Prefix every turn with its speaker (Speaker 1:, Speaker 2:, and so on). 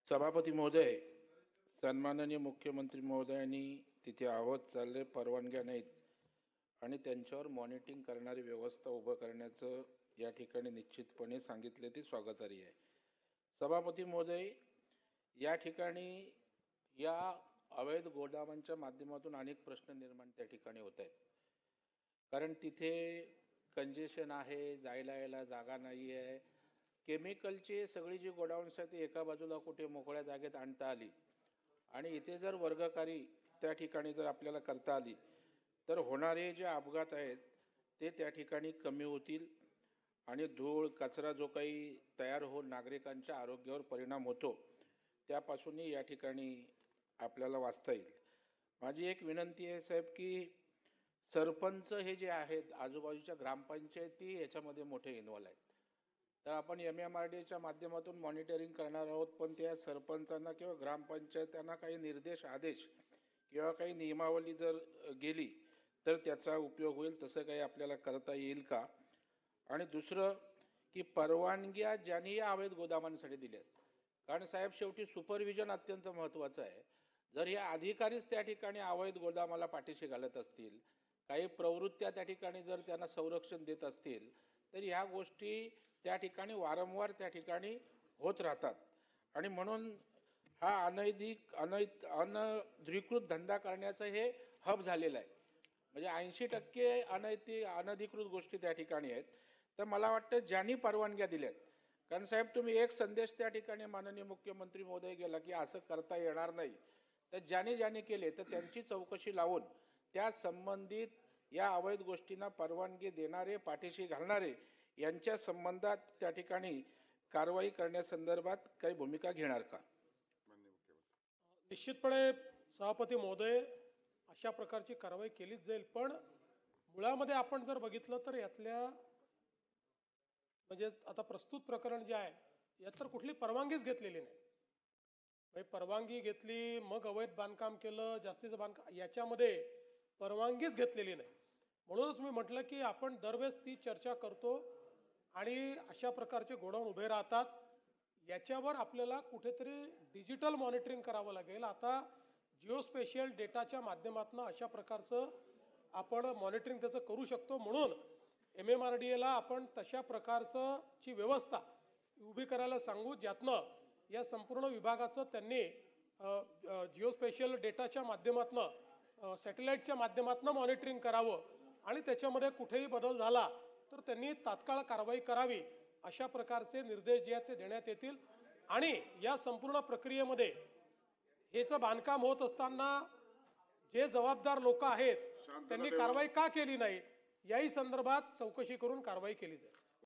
Speaker 1: सभापती महोदय, सन्माननीय मुख्यमंत्री महोदयांनी तिथे आहोत चालले परवानग्या नाहीत आणि त्यांच्यावर मॉनिटरिंग करणारी व्यवस्था उभं करण्याचं या ठिकाणी निश्चितपणे सांगितले ते स्वागतार्ह आहे। सभापती महोदय, या ठिकाणी या अवैध गोदामांच्या माध्यमातून अनेक प्रश्न निर्माण त्या ठिकाणी होत आहेत। कारण तिथे कंजेशन आहे, जायला यायला जागा नाही आहे। केमिकलची सगळी जी गोडाऊन्स आहेत ती एका बाजूला कुठे मोकळ्या जागेत आणता आली आणि इथे जर वर्गकारी त्या ठिकाणी जर आपल्याला करता आली तर होणारे जे अपघात आहेत ते त्या ठिकाणी कमी होतील आणि धूळ कचरा जो काही तयार होऊन नागरिकांच्या आरोग्यावर परिणाम होतो त्यापासूनही या ठिकाणी आपल्याला वाचता येईल। माझी एक विनंती आहे साहेब की सरपंच हे जे आहेत आजूबाजूच्या ग्रामपंचायती याच्यामध्ये मोठे इन्व्हॉल्व आहेत। तर आपण MMRDAच्या माध्यमातून मॉनिटरिंग करणार आहोत, पण त्या सरपंचांना किंवा ग्रामपंचायतांना काही निर्देश आदेश किंवा काही नियमावली जर गेली तर त्याचा उपयोग होईल, तसं काही आपल्याला करता येईल का? आणि दुसरं की परवानग्या ज्यांनी या अवैध गोदामांसाठी दिल्यात, कारण साहेब शेवटी सुपरविजन अत्यंत महत्त्वाचं आहे। जर हे अधिकारीच त्या ठिकाणी अवैध गोदामाला पाठीशी घालत असतील, काही प्रवृत्त्या त्या ठिकाणी जर त्यांना संरक्षण देत असतील तर ह्या गोष्टी त्या ठिकाणी वारंवार त्या ठिकाणी होत राहतात आणि म्हणून हा अनधिकृत धंदा करण्याचं हे हब झालेलं आहे। म्हणजे 80% अनधिकृत गोष्टी त्या ठिकाणी आहेत। तर मला वाटतं ज्यांनी परवानग्या दिल्यात, कारण साहेब तुम्ही एक संदेश त्या ठिकाणी माननीय मुख्यमंत्री महोदय गेला की असं करता येणार नाही, तर ज्यांनी केले तर त्यांची चौकशी लावून त्या संबंधित या अवैध गोष्टींना परवानगी देणारे पाठीशी घालणारे यांच्या संबंधात त्या ठिकाणी कारवाई करण्यासंदर्भात काही भूमिका घेणार का?
Speaker 2: निश्चितपणे सभापती महोदय, अशा प्रकारची कारवाई केलीच जाईल। पण मुळामध्ये आपण जर बघितलं तर यातल्या म्हणजे आता प्रस्तुत प्रकरण जे आहे यात तर कुठली परवानगीच घेतलेली नाही। म्हणजे परवानगी घेतली मग अवैध बांधकाम केलं, जास्तीचं बांधकाम, याच्यामध्ये परवानगीच घेतलेली नाही। म्हणूनच मी म्हटलं की आपण दरवेळेस ती चर्चा करतो आणि अशा प्रकारचे गोडाऊन उभे राहतात, याच्यावर आपल्याला कुठेतरी डिजिटल मॉनिटरिंग करावं लागेल। आता जिओस्पेशियल डेटाच्या माध्यमातून अशा प्रकारचं आपण मॉनिटरिंग त्याचं करू शकतो। म्हणून MMRDAला आपण तशा प्रकारचं ची व्यवस्था उभी करायला सांगू, ज्यातनं या संपूर्ण विभागाचं त्यांनी जिओस्पेशियल डेटाच्या माध्यमातून सॅटेलाईटच्या माध्यमातून मॉनिटरिंग करावं आणि त्याच्यामध्ये कुठेही बदल झाला तर त्यांनी तात्काळ कारवाई करावी, अशा प्रकारचे निर्देश जे आहेत ते देण्यात येतील। आणि या संपूर्ण प्रक्रियेमध्ये हेचं बांधकाम होत असताना जे जबाबदार लोक आहेत त्यांनी कारवाई का केली नाही याही संदर्भात चौकशी करून कारवाई केली जाईल।